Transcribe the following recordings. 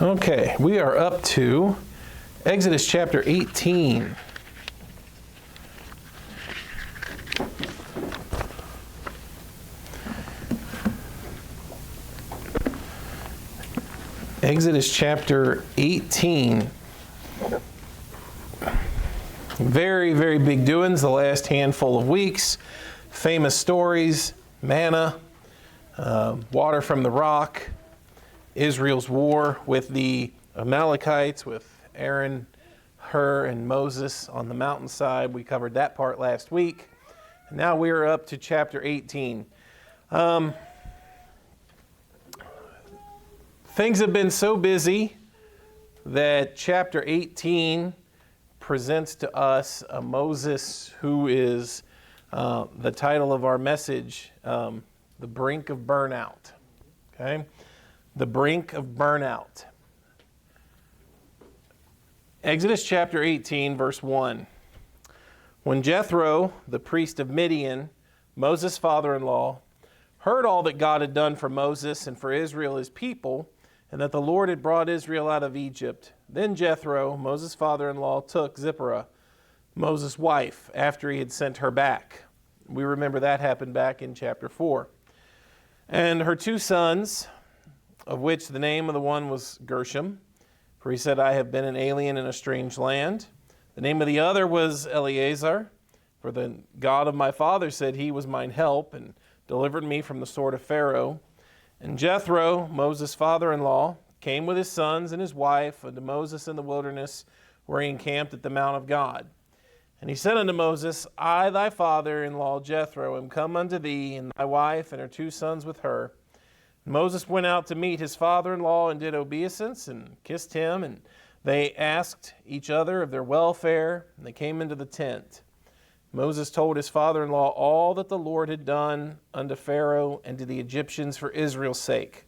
Okay, we are up to Exodus chapter 18. Exodus chapter 18. Very, very big doings the last handful of weeks. Famous stories, manna, water from the rock, Israel's war with the Amalekites, with Aaron, Hur, and Moses on the mountainside. We covered that part last week. And now we are up to chapter 18. Things have been so busy that chapter 18 presents to us a Moses who is the title of our message, the Brink of Burnout. Okay? The Brink of Burnout. Exodus chapter 18, verse 1. When Jethro, the priest of Midian, Moses' father-in-law, heard all that God had done for Moses and for Israel his people, and that the Lord had brought Israel out of Egypt, then Jethro, Moses' father-in-law, took Zipporah, Moses' wife, after he had sent her back. We remember that happened back in chapter 4. And her two sons, of which the name of the one was Gershom, for he said, I have been an alien in a strange land. The name of the other was Eleazar, for the God of my father said he was mine help, and delivered me from the sword of Pharaoh. And Jethro, Moses' father-in-law, came with his sons and his wife unto Moses in the wilderness, where he encamped at the mount of God. And he said unto Moses, I, thy father-in-law Jethro, am come unto thee, and thy wife and her two sons with her. And Moses went out to meet his father-in-law and did obeisance and kissed him, and they asked each other of their welfare, and they came into the tent. Moses told his father-in-law all that the Lord had done unto Pharaoh and to the Egyptians for Israel's sake,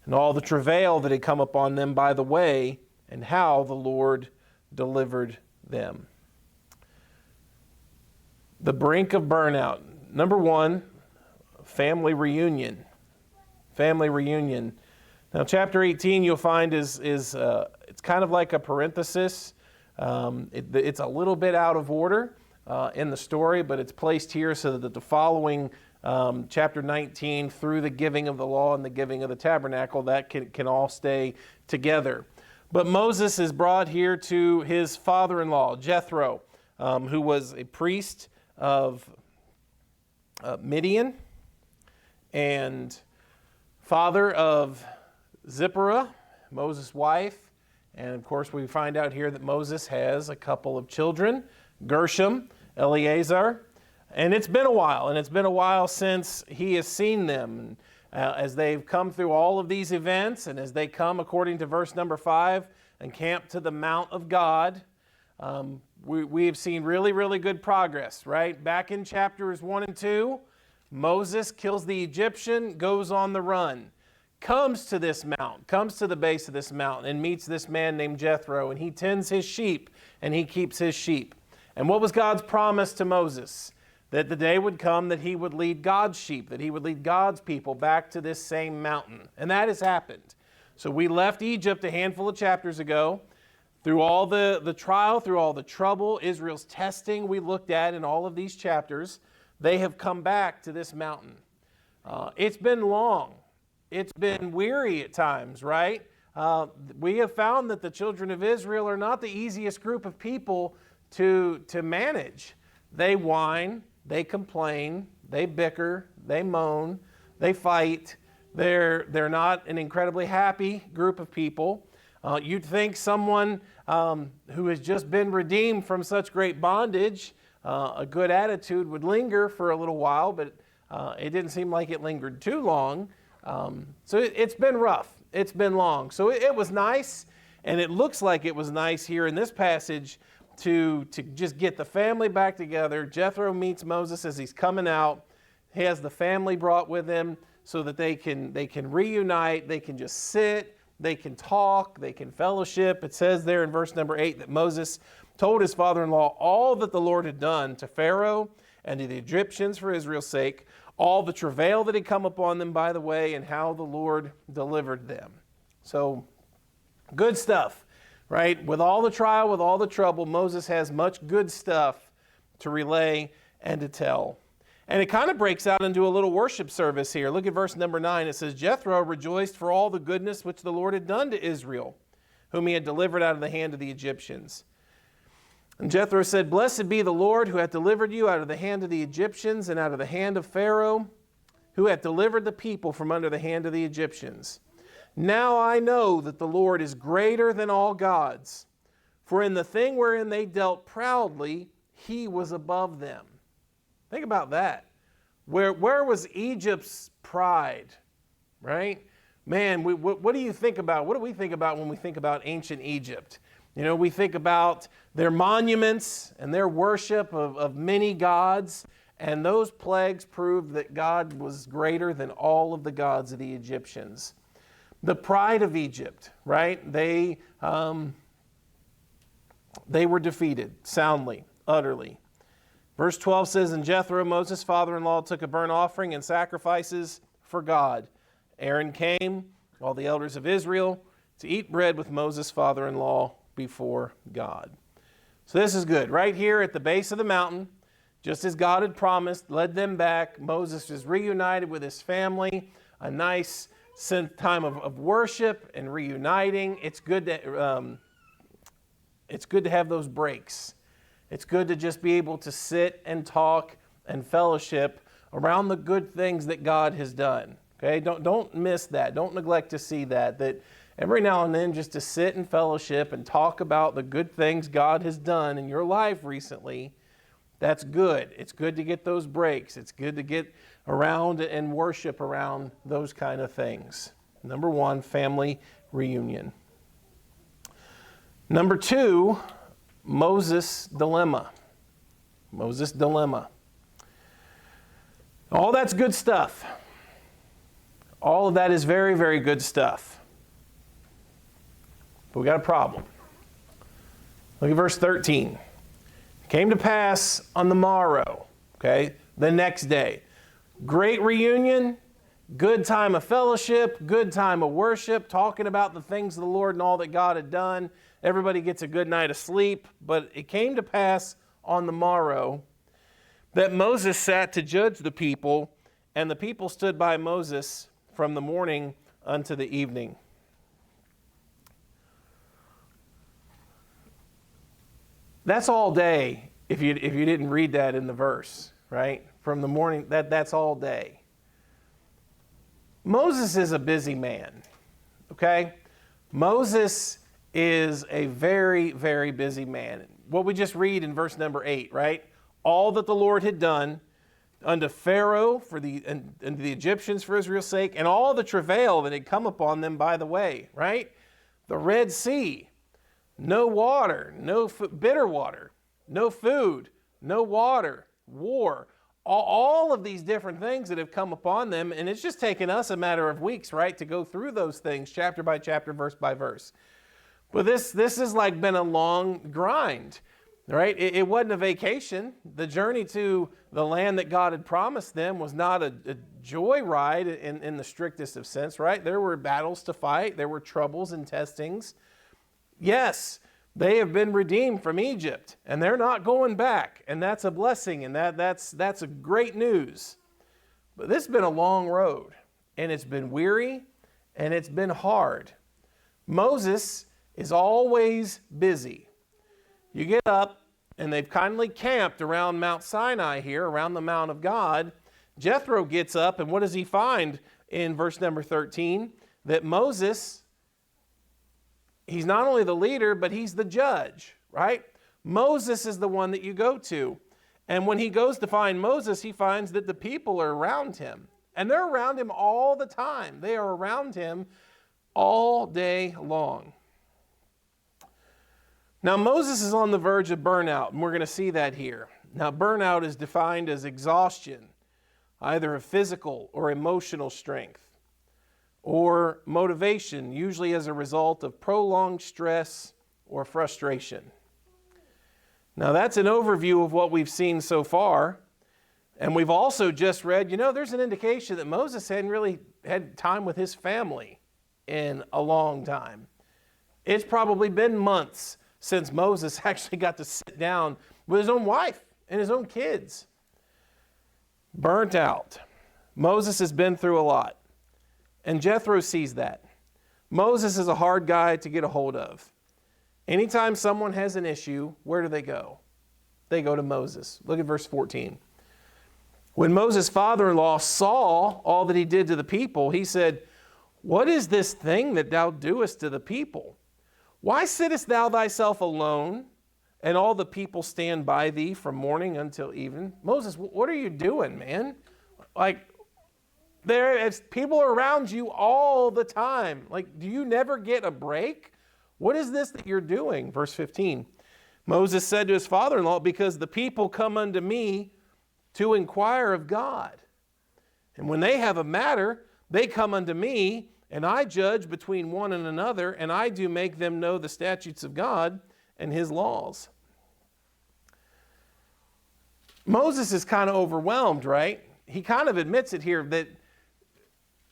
and all the travail that had come upon them by the way, and how the Lord delivered them. The brink of burnout. Number one, family reunion. Family reunion. Now, chapter 18 you'll find is it's kind of like a parenthesis. It's a little bit out of order in the story, but it's placed here so that the following chapter 19 through the giving of the law and the giving of the tabernacle, that can all stay together. But Moses is brought here to his father-in-law, Jethro, who was a priest of Midian and father of Zipporah, Moses' wife. And of course we find out here that Moses has a couple of children, Gershom, Eleazar. And it's been a while, since he has seen them. As they've come through all of these events, and as they come, according to verse number 5, and camp to the Mount of God, we have seen really, really good progress, right? Back in chapters 1 and 2, Moses kills the Egyptian, goes on the run, comes to this mount, comes to the base of this mountain, and meets this man named Jethro, and he tends his sheep, and he keeps his sheep. And what was God's promise to Moses? That the day would come that he would lead God's sheep, that he would lead God's people back to this same mountain. And that has happened. So we left Egypt a handful of chapters ago. Through all the trial, through all the trouble, Israel's testing we looked at in all of these chapters, they have come back to this mountain. It's been long. It's been weary at times, right? We have found that the children of Israel are not the easiest group of people to manage. They whine, they complain, they bicker, they moan, they fight. They're not an incredibly happy group of people. You'd think someone who has just been redeemed from such great bondage, a good attitude would linger for a little while, but it didn't seem like it lingered too long. So it's been rough. It's been long. So it was nice, and it looks like it was nice here in this passage to just get the family back together. Jethro meets Moses as he's coming out. He has the family brought with him so that they can reunite. They can just sit. They can talk. They can fellowship. It says there in verse number 8 that Moses told his father-in-law all that the Lord had done to Pharaoh and to the Egyptians for Israel's sake, all the travail that had come upon them by the way, and how the Lord delivered them. So Good stuff, right? With all the trial, with all the trouble, Moses has much good stuff to relay and to tell. And it kind of breaks out into a little worship service here. Look at verse number 9. It says, Jethro rejoiced for all the goodness which the Lord had done to Israel, whom he had delivered out of the hand of the Egyptians. And Jethro said, Blessed be the Lord who hath delivered you out of the hand of the Egyptians and out of the hand of Pharaoh, who hath delivered the people from under the hand of the Egyptians. Now I know that the Lord is greater than all gods, for in the thing wherein they dealt proudly, he was above them. Think about that. Where was Egypt's pride, right? Man, what do you think about? What do we think about when we think about ancient Egypt? You know, we think about their monuments and their worship of many gods, and those plagues proved that God was greater than all of the gods of the Egyptians. The pride of Egypt, right? They were defeated soundly, utterly. Verse 12 says, And Jethro, Moses' father-in-law, took a burnt offering and sacrifices for God. Aaron came, all the elders of Israel, to eat bread with Moses' father-in-law before God. So this is good. Right here at the base of the mountain, just as God had promised, led them back. Moses is reunited with his family. A nice time of worship and reuniting. It's good to have those breaks. It's good to just be able to sit and talk and fellowship around the good things that God has done. Okay, don't miss that. Don't neglect to see that every now and then just to sit and fellowship and talk about the good things God has done in your life recently. That's good. It's good to get those breaks. It's good to get around and worship around those kind of things. Number one, family reunion. Number two, Moses' dilemma. Moses' dilemma. All that's good stuff. All of that is very, very good stuff. But we got a problem. Look at verse 13. It came to pass on the morrow, okay, the next day. Great reunion, good time of fellowship, good time of worship, talking about the things of the Lord and all that God had done. Everybody gets a good night of sleep. But it came to pass on the morrow that Moses sat to judge the people, and the people stood by Moses from the morning unto the evening. That's all day if you didn't read that in the verse, right? From the morning, that's all day. Moses is a busy man, okay? Moses is a very, very busy man. What we just read in verse number 8, right? All that the Lord had done unto Pharaoh and the Egyptians for Israel's sake, and all the travail that had come upon them by the way, right? The Red Sea, no water, bitter water, no food, no water, war, all of these different things that have come upon them, and it's just taken us a matter of weeks, right, to go through those things chapter by chapter, verse by verse. But this has like been a long grind, right? It wasn't a vacation. The journey to the land that God had promised them was not a joy ride in the strictest of sense, right? There were battles to fight. There were troubles and testings. Yes, they have been redeemed from Egypt, and they're not going back, and that's a blessing, and that's a great news. But this has been a long road, and it's been weary, and it's been hard. Moses is always busy. You get up, and they've kindly camped around Mount Sinai here, around the Mount of God. Jethro gets up, and what does he find in verse number 13? That Moses, he's not only the leader, but he's the judge, right? Moses is the one that you go to. And when he goes to find Moses, he finds that the people are around him. And they're around him all the time. They are around him all day long. Now, Moses is on the verge of burnout, and we're going to see that here. Now, burnout is defined as exhaustion, either of physical or emotional strength, or motivation, usually as a result of prolonged stress or frustration. Now, that's an overview of what we've seen so far. And we've also just read, there's an indication that Moses hadn't really had time with his family in a long time. It's probably been months since Moses actually got to sit down with his own wife and his own kids. Burnt out. Moses has been through a lot. And Jethro sees that. Moses is a hard guy to get a hold of. Anytime someone has an issue, where do they go? They go to Moses. Look at verse 14. When Moses' father-in-law saw all that he did to the people, he said, "What is this thing that thou doest to the people? Why sittest thou thyself alone, and all the people stand by thee from morning until even?" Moses, what are you doing, man? Like, there's people around you all the time. Like, do you never get a break? What is this that you're doing? Verse 15. Moses said to his father-in-law, "Because the people come unto me to inquire of God. And when they have a matter, they come unto me, and I judge between one and another, and I do make them know the statutes of God and his laws." Moses is kind of overwhelmed, right? He kind of admits it here that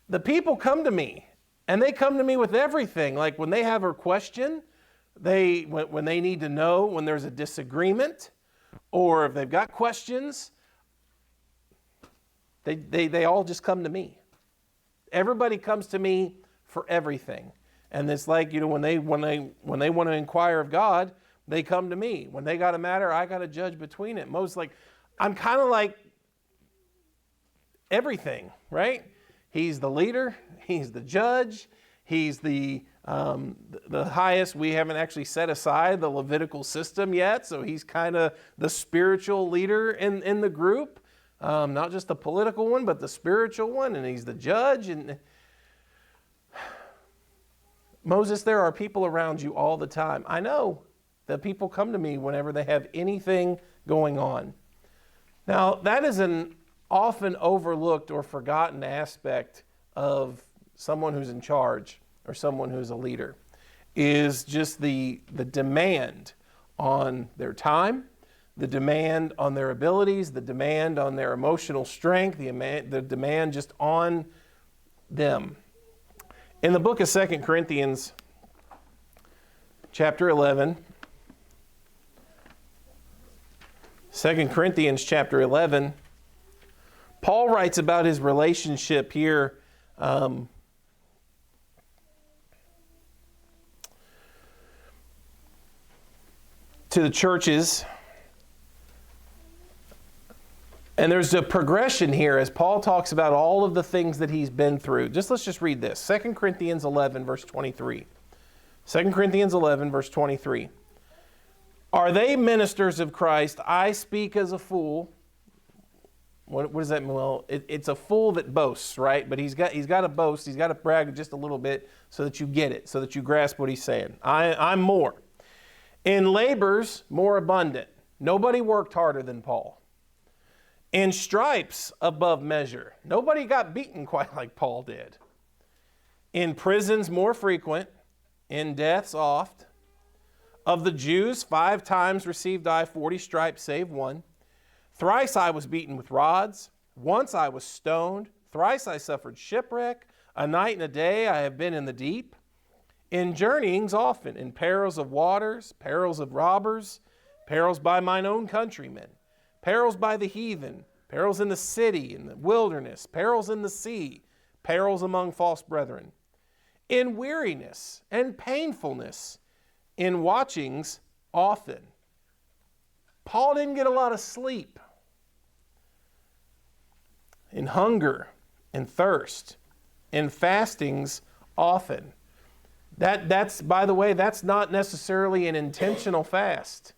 the people come to me, and they come to me with everything. Like when they have a question, when they need to know, when there's a disagreement, or if they've got questions, they all just come to me. Everybody comes to me for everything. And it's like, when they want to inquire of God, they come to me. When they got a matter, I got to judge between it. Moses, like, I'm kind of like everything, right? He's the leader. He's the judge. He's the highest. We haven't actually set aside the Levitical system yet, so he's kind of the spiritual leader in the group. Not just the political one, but the spiritual one, and he's the judge. And Moses, there are people around you all the time. I know that people come to me whenever they have anything going on. Now, that is an often overlooked or forgotten aspect of someone who's in charge or someone who's a leader, is just the demand on their time, the demand on their abilities, the demand on their emotional strength, the demand just on them. In the book of 2 Corinthians, chapter 11, 2 Corinthians chapter 11, Paul writes about his relationship here to the churches. And there's a progression here as Paul talks about all of the things that he's been through. Let's just read this. 2 Corinthians 11, verse 23. 2 Corinthians 11, verse 23. "Are they ministers of Christ? I speak as a fool." What does that mean? Well, it's a fool that boasts, right? But he's got to boast. He's got to brag just a little bit so that you get it, so that you grasp what he's saying. I'm more. "In labors, more abundant." Nobody worked harder than Paul. "In stripes, above measure." Nobody got beaten quite like Paul did. "In prisons, more frequent. In deaths, oft. Of the Jews, 5 times received I 40 stripes, save one. Thrice I was beaten with rods. Once I was stoned. Thrice I suffered shipwreck. A night and a day I have been in the deep. In journeyings often. In perils of waters, perils of robbers, perils by mine own countrymen, perils by the heathen, perils in the city, in the wilderness, perils in the sea, perils among false brethren. In weariness and painfulness, in watchings often." Paul didn't get a lot of sleep. "In hunger and thirst, in fastings often." That's, by the way, that's not necessarily an intentional fast.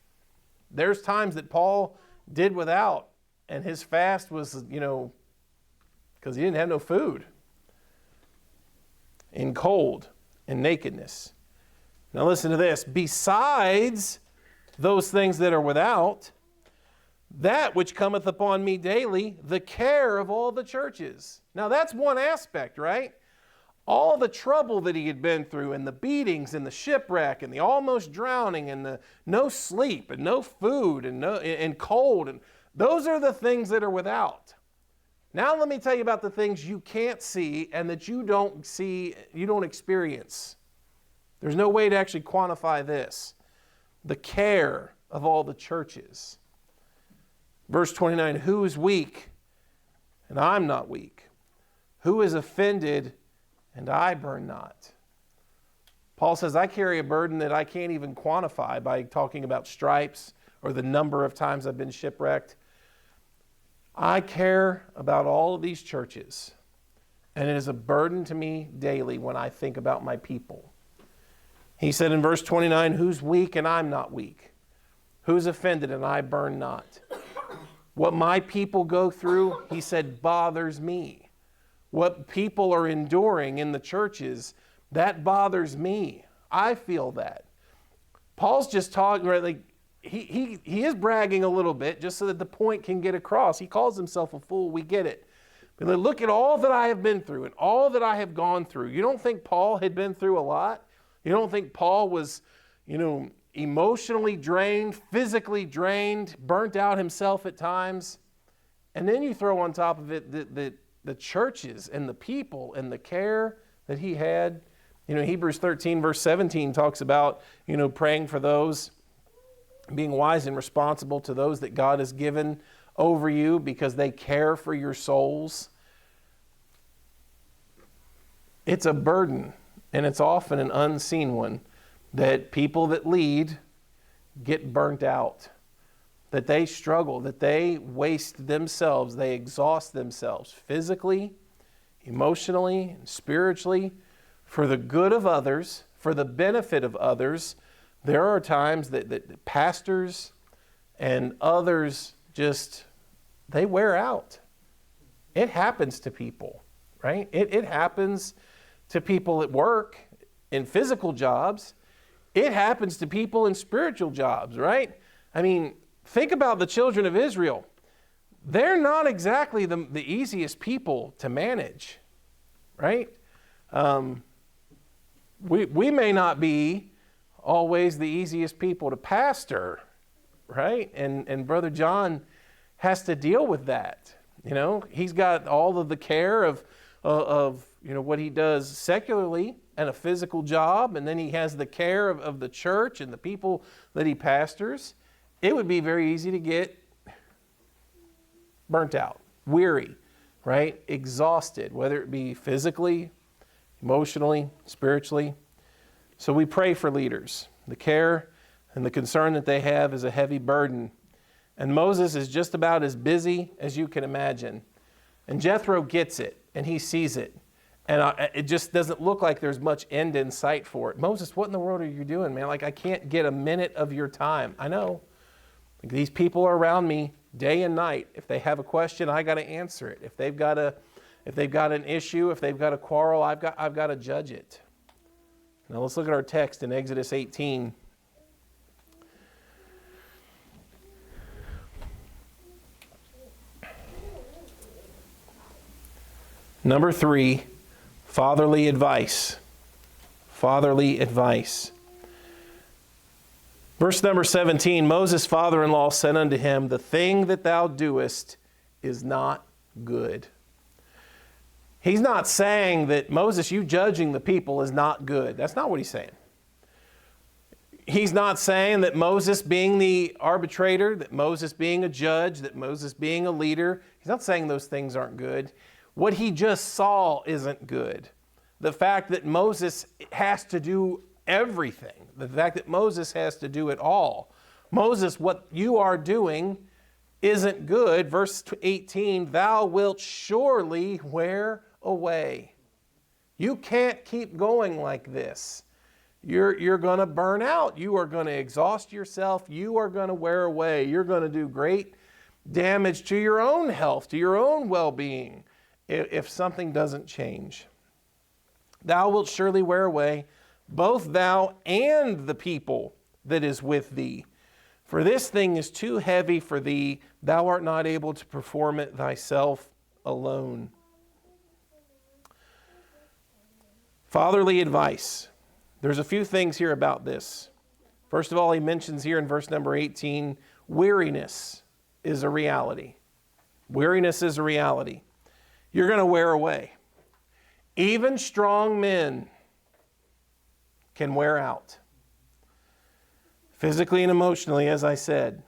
There's times that Paul did without, and his fast was, because he didn't have no food. "In cold and nakedness." Now listen to this. "Besides those things that are without, that which cometh upon me daily, the care of all the churches." Now that's one aspect, right? All the trouble that he had been through, and the beatings, and the shipwreck, and the almost drowning, and the no sleep, and no food, and cold, and those are the things that are without. Now let me tell you about the things you can't see and that you don't see, you don't experience. There's no way to actually quantify this. The care of all the churches. Verse 29, who is weak, and I'm not weak? Who is offended, and I burn not? Paul says, I carry a burden that I can't even quantify by talking about stripes or the number of times I've been shipwrecked. I care about all of these churches, and it is a burden to me daily when I think about my people. He said in verse 29, who's weak and I'm not weak? Who's offended and I burn not? What my people go through, he said, bothers me. What people are enduring in the churches, that bothers me. I feel that. Paul's just talking, like, he is bragging a little bit just so that the point can get across. He calls himself a fool. We get it. But look at all that I have been through and all that I have gone through. You don't think Paul had been through a lot? You don't think Paul was, emotionally drained, physically drained, burnt out himself at times? And then you throw on top of it the churches and the people and the care that he had. Hebrews 13 verse 17 talks about, praying for those, being wise and responsible to those that God has given over you because they care for your souls. It's a burden, and it's often an unseen one, that people that lead get burnt out, that they struggle, that they waste themselves, they exhaust themselves physically, emotionally, and spiritually for the good of others, for the benefit of others. There are times that pastors and others they wear out. It happens to people, right? It happens to people at work, in physical jobs. It happens to people in spiritual jobs, right? I mean, think about the children of Israel. They're not exactly the easiest people to manage, right? We may not be always the easiest people to pastor, right? And Brother John has to deal with that. He's got all of the care of what he does secularly and a physical job, and then he has the care of the church and the people that he pastors. It would be very easy to get burnt out, weary, right? Exhausted, whether it be physically, emotionally, spiritually. So we pray for leaders. The care and the concern that they have is a heavy burden. And Moses is just about as busy as you can imagine. And Jethro gets it, and he sees it. And it just doesn't look like there's much end in sight for it. Moses, what in the world are you doing, man? Like, I can't get a minute of your time. I know. These people are around me day and night. If they have a question, I got to answer it. If they've got an issue, if they've got a quarrel, I've got to judge it. Now let's look at our text in Exodus 18. Number 3, fatherly advice. Fatherly advice. Verse number 17, Moses' father-in-law said unto him, the thing that thou doest is not good. He's not saying that, Moses, you judging the people is not good. That's not what he's saying. He's not saying that Moses being the arbitrator, that Moses being a judge, that Moses being a leader, he's not saying those things aren't good. What he just saw isn't good. The fact that Moses has to do everything, the fact that Moses has to do it all. Moses, what you are doing isn't good. Verse 18, thou wilt surely wear away. You can't keep going like this. You're going to burn out. You are going to exhaust yourself. You are going to wear away. You're going to do great damage to your own health, to your own well-being, if something doesn't change. Thou wilt surely wear away, both thou and the people that is with thee. For this thing is too heavy for thee. Thou art not able to perform it thyself alone. Fatherly advice. There's a few things here about this. First of all, he mentions here in verse number 18, weariness is a reality. Weariness is a reality. You're going to wear away. Even strong men can wear out. Physically and emotionally, as I said.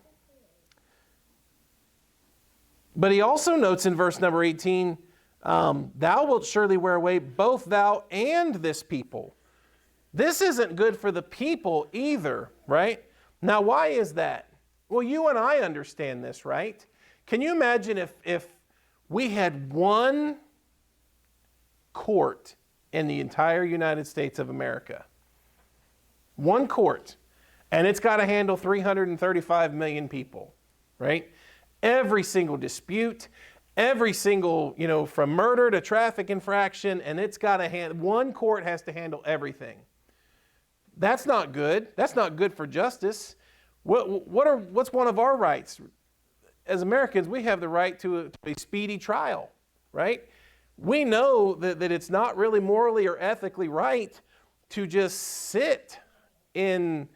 But he also notes in verse number 18, thou wilt surely wear away both thou and this people. This isn't good for the people either, right? Now, why is that? Well, you and I understand this, right? Can you imagine if we had one court in the entire United States of America? One court. And it's got to handle 335 million people, right? Every single dispute, every single, from murder to traffic infraction, and it's got to one court has to handle everything. That's not good. That's not good for justice. What's one of our rights? As Americans, we have the right to a speedy trial, right? We know that it's not really morally or ethically right to just sit in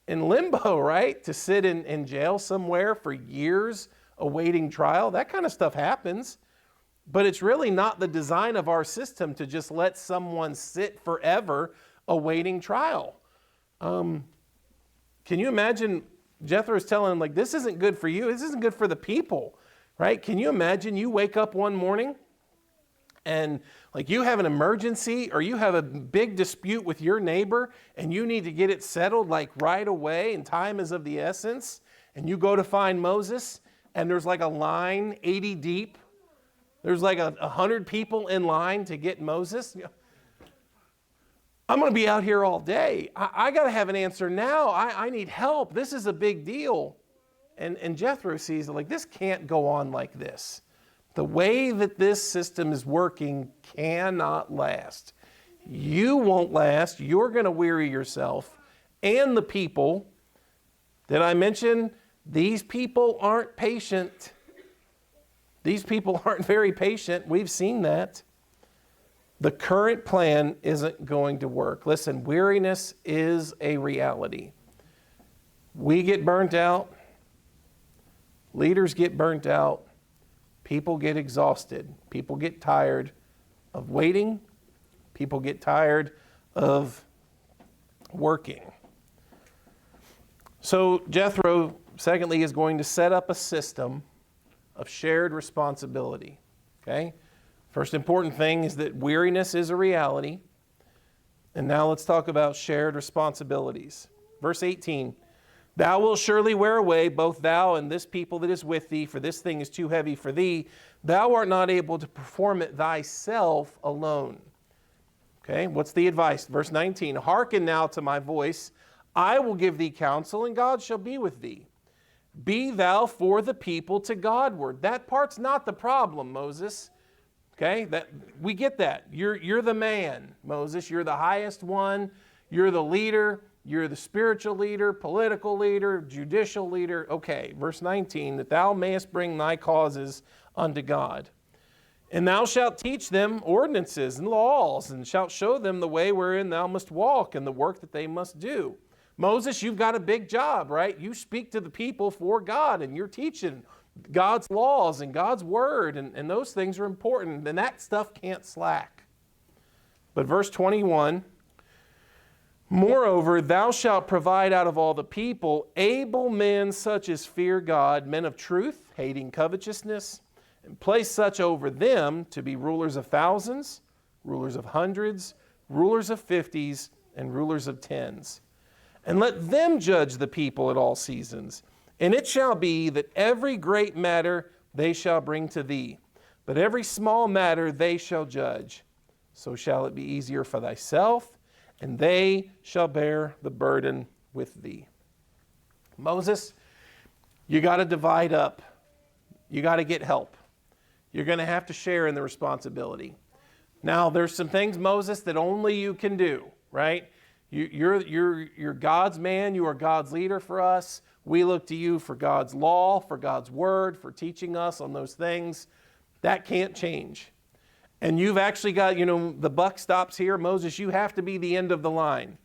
limbo, right? To sit in jail somewhere for years awaiting trial. That kind of stuff happens. But it's really not the design of our system to just let someone sit forever awaiting trial. Can you imagine Jethro's telling him, this isn't good for you. This isn't good for the people, right? Can you imagine you wake up one morning and you have an emergency or you have a big dispute with your neighbor and you need to get it settled right away and time is of the essence, and you go to find Moses and there's a line 80 deep. There's 100 people in line to get Moses. I'm going to be out here all day. I got to have an answer now. I need help. This is a big deal. And Jethro sees this can't go on like this. The way that this system is working cannot last. You won't last. You're going to weary yourself. And the people, did I mention, these people aren't patient. These people aren't very patient. We've seen that. The current plan isn't going to work. Listen, weariness is a reality. We get burnt out. Leaders get burnt out. People get exhausted. People get tired of waiting. People get tired of working. So Jethro, secondly, is going to set up a system of shared responsibility. Okay? First important thing is that weariness is a reality. And now let's talk about shared responsibilities. Verse 18. Thou wilt surely wear away both thou and this people that is with thee, for this thing is too heavy for thee. Thou art not able to perform it thyself alone. Okay, what's the advice? Verse 19, hearken now to my voice. I will give thee counsel, and God shall be with thee. Be thou for the people to Godward. That part's not the problem, Moses. Okay, we get that. You're the man, Moses. You're the highest one. You're the leader. You're the spiritual leader, political leader, judicial leader. Okay, verse 19, that thou mayest bring thy causes unto God. And thou shalt teach them ordinances and laws, and shalt show them the way wherein thou must walk, and the work that they must do. Moses, you've got a big job, right? You speak to the people for God, and you're teaching God's laws and God's word, and those things are important, and that stuff can't slack. But verse 21, moreover, thou shalt provide out of all the people able men such as fear God, men of truth, hating covetousness, and place such over them to be rulers of thousands, rulers of hundreds, rulers of fifties, and rulers of tens. And let them judge the people at all seasons. And it shall be that every great matter they shall bring to thee, but every small matter they shall judge. So shall it be easier for thyself, and they shall bear the burden with thee. Moses, you got to divide up. You got to get help. You're going to have to share in the responsibility. Now, there's some things, Moses, that only you can do, right? You're God's man. You are God's leader for us. We look to you for God's law, for God's word, for teaching us on those things. That can't change. And you've actually got, the buck stops here. Moses, you have to be the end of the line.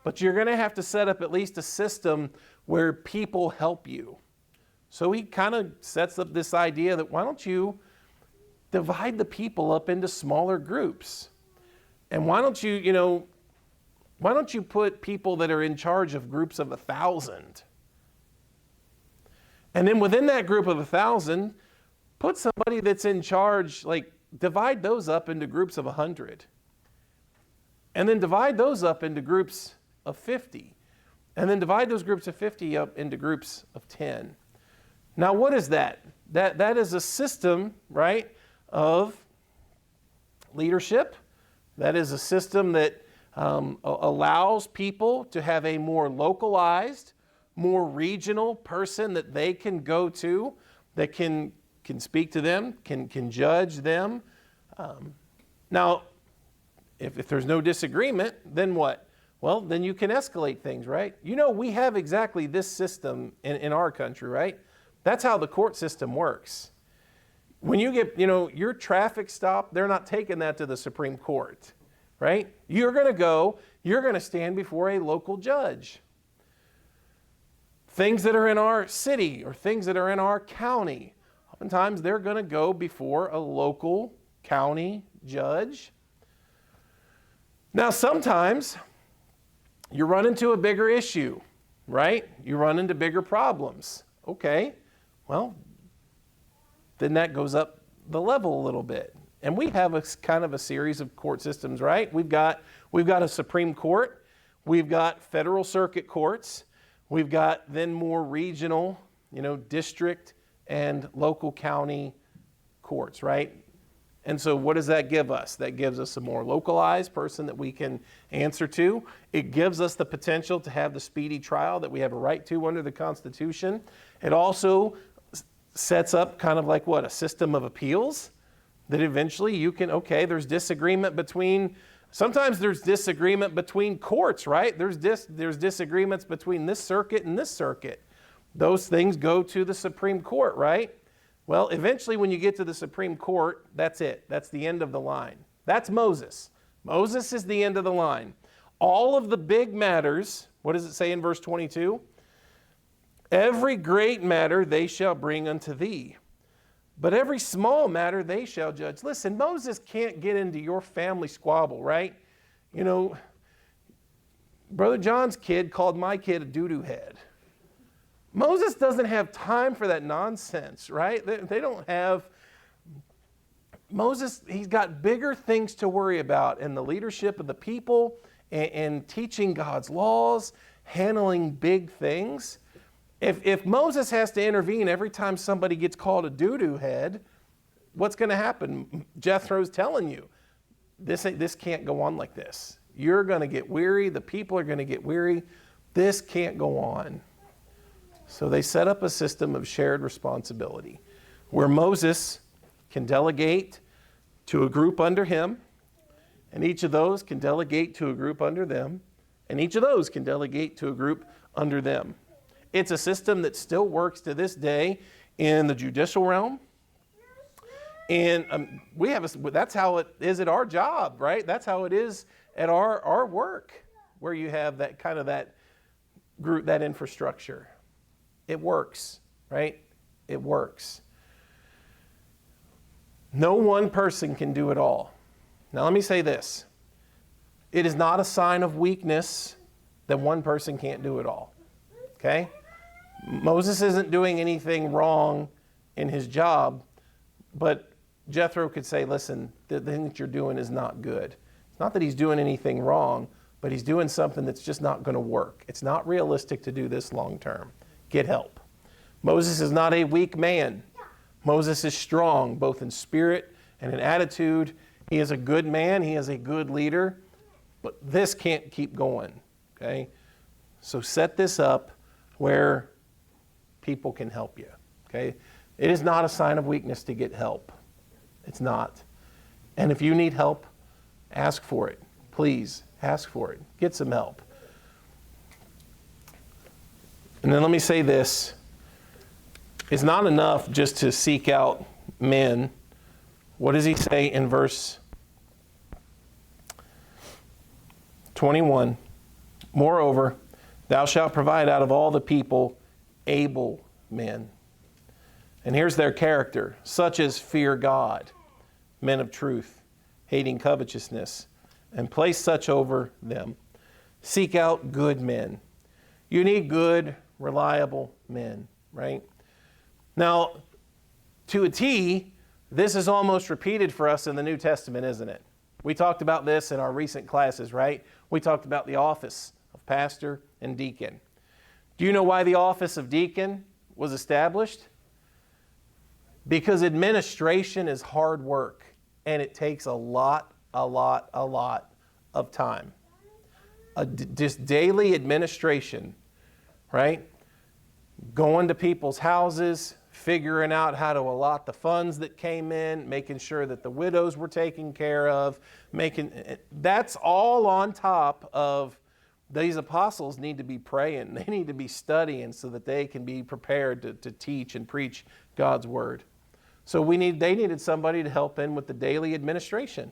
But you're going to have to set up at least a system where people help you. So he kind of sets up this idea that why don't you divide the people up into smaller groups? And why don't you, Why don't you put people that are in charge of groups of 1,000? And then within that group of 1,000, put somebody that's in charge, like divide those up into groups of 100. And then divide those up into groups of 50. And then divide those groups of 50 up into groups of 10. Now, what is that? That is a system, right, of leadership. That is a system that allows people to have a more localized, more regional person that they can go to, that can speak to them, can judge them. Now, if there's no disagreement, then what? Well, then you can escalate things, right? You know, we have exactly this system in our country, right? That's how the court system works. When you get, your traffic stop, they're not taking that to the Supreme Court, right? You're going to stand before a local judge. Things that are in our city or things that are in our county, oftentimes they're going to go before a local county judge. Now, sometimes you run into a bigger issue, right? You run into bigger problems. Okay, well, then that goes up the level a little bit. And we have a kind of a series of court systems, right? We've got a Supreme Court, we've got federal circuit courts, we've got then more regional, district and local county courts, right? And so what does that give us? That gives us a more localized person that we can answer to. It gives us the potential to have the speedy trial that we have a right to under the Constitution. It also sets up kind of like a system of appeals that eventually you can, there's disagreement between, sometimes there's disagreement between courts, right? There's disagreements between this circuit and this circuit. Those things go to the Supreme Court, right? Well, eventually when you get to the Supreme Court, that's it. That's the end of the line. That's Moses. Moses is the end of the line. All of the big matters, what does it say in verse 22? Every great matter they shall bring unto thee, but every small matter they shall judge. Listen, Moses can't get into your family squabble, right? Brother John's kid called my kid a doo-doo head. Moses doesn't have time for that nonsense, right? They don't have... Moses, he's got bigger things to worry about in the leadership of the people and teaching God's laws, handling big things. If Moses has to intervene every time somebody gets called a doo-doo head, what's going to happen? Jethro's telling you, this can't go on like this. You're going to get weary. The people are going to get weary. This can't go on. So they set up a system of shared responsibility where Moses can delegate to a group under him, and each of those can delegate to a group under them, and each of those can delegate to a group under them. It's a system that still works to this day in the judicial realm. And that's how it is at our job, right? That's how it is at our work, where you have that kind of that group, that infrastructure. It works, right? It works. No one person can do it all. Now let me say this. It is not a sign of weakness that one person can't do it all. Okay? Moses isn't doing anything wrong in his job, but Jethro could say, listen, the thing that you're doing is not good. It's not that he's doing anything wrong, but he's doing something that's just not going to work. It's not realistic to do this long term. Get help. Moses is not a weak man. Moses is strong, both in spirit and in attitude. He is a good man. He is a good leader. But this can't keep going. Okay? So set this up where people can help you. Okay? It is not a sign of weakness to get help. It's not. And if you need help, ask for it. Please, ask for it. Get some help. And then let me say this. It's not enough just to seek out men. What does he say in verse 21? Moreover, thou shalt provide out of all the people able men. And here's their character. Such as fear God, men of truth, hating covetousness, and place such over them. Seek out good men. You need good, reliable men, right? Now, to a T, this is almost repeated for us in the New Testament, isn't it? We talked about this in our recent classes, right? We talked about the office of pastor and deacon. Do you know why the office of deacon was established? Because administration is hard work, and it takes a lot of time. Just daily administration, right? Going to people's houses, figuring out how to allot the funds that came in, making sure that the widows were taken care of, that's all on top of these apostles need to be praying. They need to be studying so that they can be prepared to teach and preach God's word. So they needed somebody to help in with the daily administration.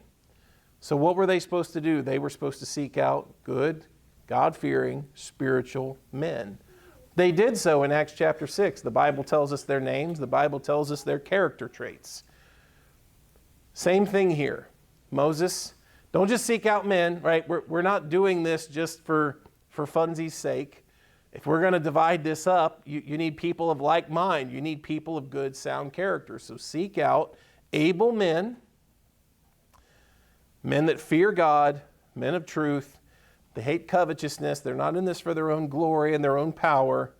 So what were they supposed to do? They were supposed to seek out good, God-fearing, spiritual men. They did so in Acts chapter 6. The Bible tells us their names. The Bible tells us their character traits. Same thing here. Moses, don't just seek out men, right? We're not doing this just for funsies' sake. If we're going to divide this up, you need people of like mind. You need people of good, sound character. So seek out able men that fear God, men of truth. They hate covetousness. They're not in this for their own glory and their own power.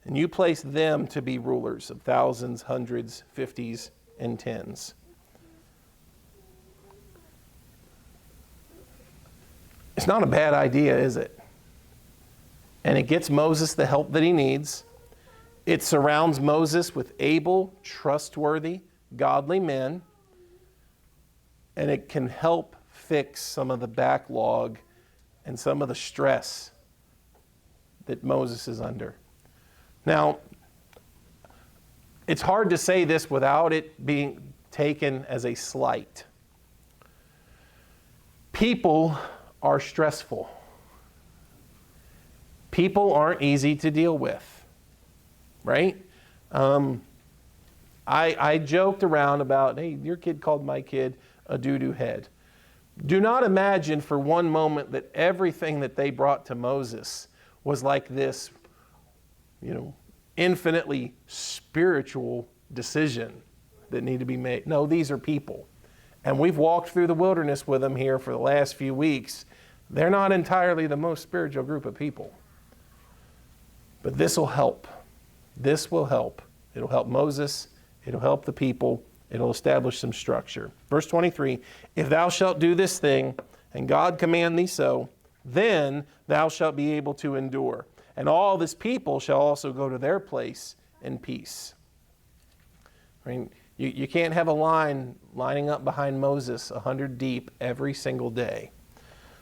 And you place them to be rulers of thousands, hundreds, fifties, and tens. It's not a bad idea, is it? And it gets Moses the help that he needs. It surrounds Moses with able, trustworthy, godly men. And it can help fix some of the backlog and some of the stress that Moses is under. Now, it's hard to say this without it being taken as a slight. People are stressful. People aren't easy to deal with, right? I joked around about, hey, your kid called my kid a doo-doo head. Do not imagine for one moment that everything that they brought to Moses was like this, infinitely spiritual decision that needed to be made. No, these are people. And we've walked through the wilderness with them here for the last few weeks. They're not entirely the most spiritual group of people. But this will help. This will help. It'll help Moses. It'll help the people. It'll establish some structure. Verse 23, if thou shalt do this thing, and God command thee so, then thou shalt be able to endure. And all this people shall also go to their place in peace. I mean, you can't have a line lining up behind Moses 100 deep every single day.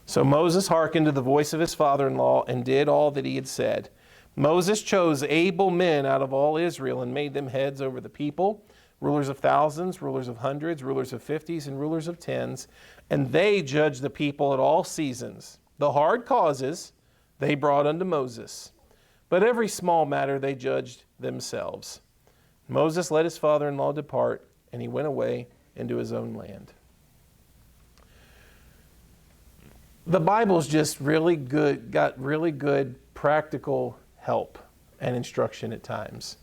So Moses hearkened to the voice of his father-in-law and did all that he had said. Moses chose able men out of all Israel and made them heads over the people, rulers of thousands, rulers of hundreds, rulers of fifties, and rulers of tens. And they judged the people at all seasons. The hard causes they brought unto Moses, but every small matter they judged themselves. Moses let his father-in-law depart, and he went away into his own land. The Bible's just really good, got really good practical help and instruction at times.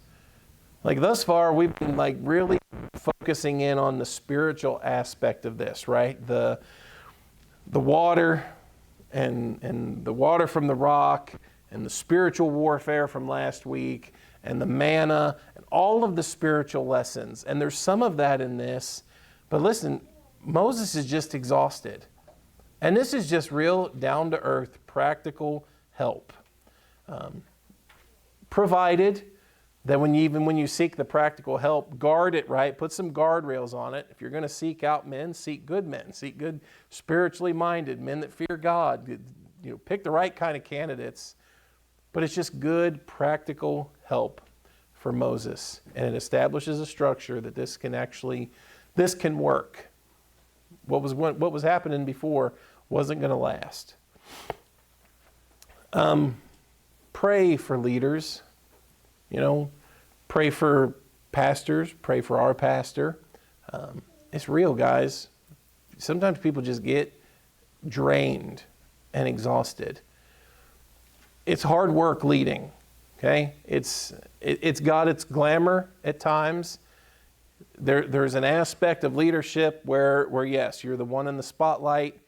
Like thus far, we've been really focusing in on the spiritual aspect of this, right? The water and the water from the rock and the spiritual warfare from last week and the manna and all of the spiritual lessons. And there's some of that in this. But listen, Moses is just exhausted. And this is just real down-to-earth practical help. Provided that when you seek the practical help, guard it right. Put some guardrails on it. If you're going to seek out men, seek good men. Seek good, spiritually minded men that fear God. Pick the right kind of candidates. But it's just good, practical help for Moses. And it establishes a structure that this can work. What was happening before wasn't going to last. Pray for leaders. Pray for pastors. Pray for our pastor. It's real, guys. Sometimes people just get drained and exhausted. it's hard work leading, okay? It's got its glamour at times. There's an aspect of leadership where yes, you're the one in the spotlight.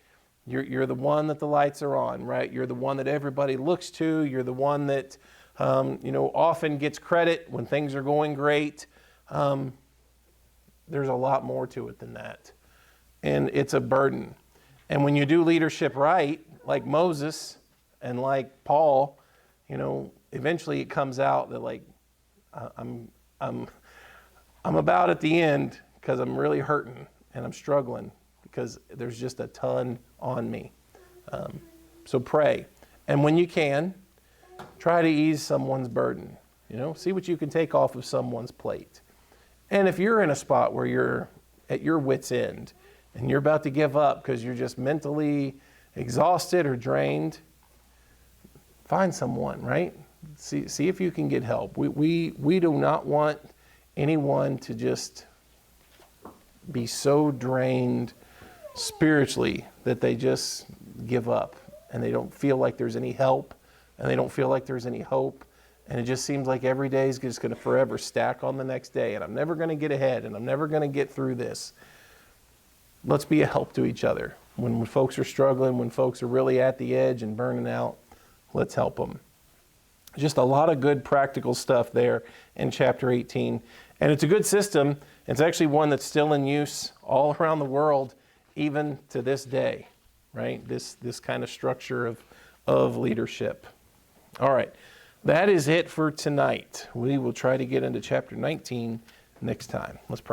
You're the one that the lights are on, right? You're the one that everybody looks to. You're the one that often gets credit when things are going great. There's a lot more to it than that. And it's a burden. And when you do leadership right, like Moses and like Paul, eventually it comes out that like, I'm about at the end because I'm really hurting and I'm struggling because there's just a ton on me. So pray. And when you can, try to ease someone's burden. See what you can take off of someone's plate. And if you're in a spot where you're at your wit's end and you're about to give up because you're just mentally exhausted or drained, find someone, right? See if you can get help. We do not want anyone to just be so drained spiritually that they just give up and they don't feel like there's any help and they don't feel like there's any hope. And it just seems like every day is just going to forever stack on the next day and I'm never going to get ahead and I'm never going to get through this. Let's be a help to each other. When folks are struggling, when folks are really at the edge and burning out, let's help them. Just a lot of good practical stuff there in chapter 18. And it's a good system. It's actually one that's still in use all around the world, even to this day, right? This kind of structure of leadership. All right. That is it for tonight. We will try to get into chapter 19 next time. Let's pray.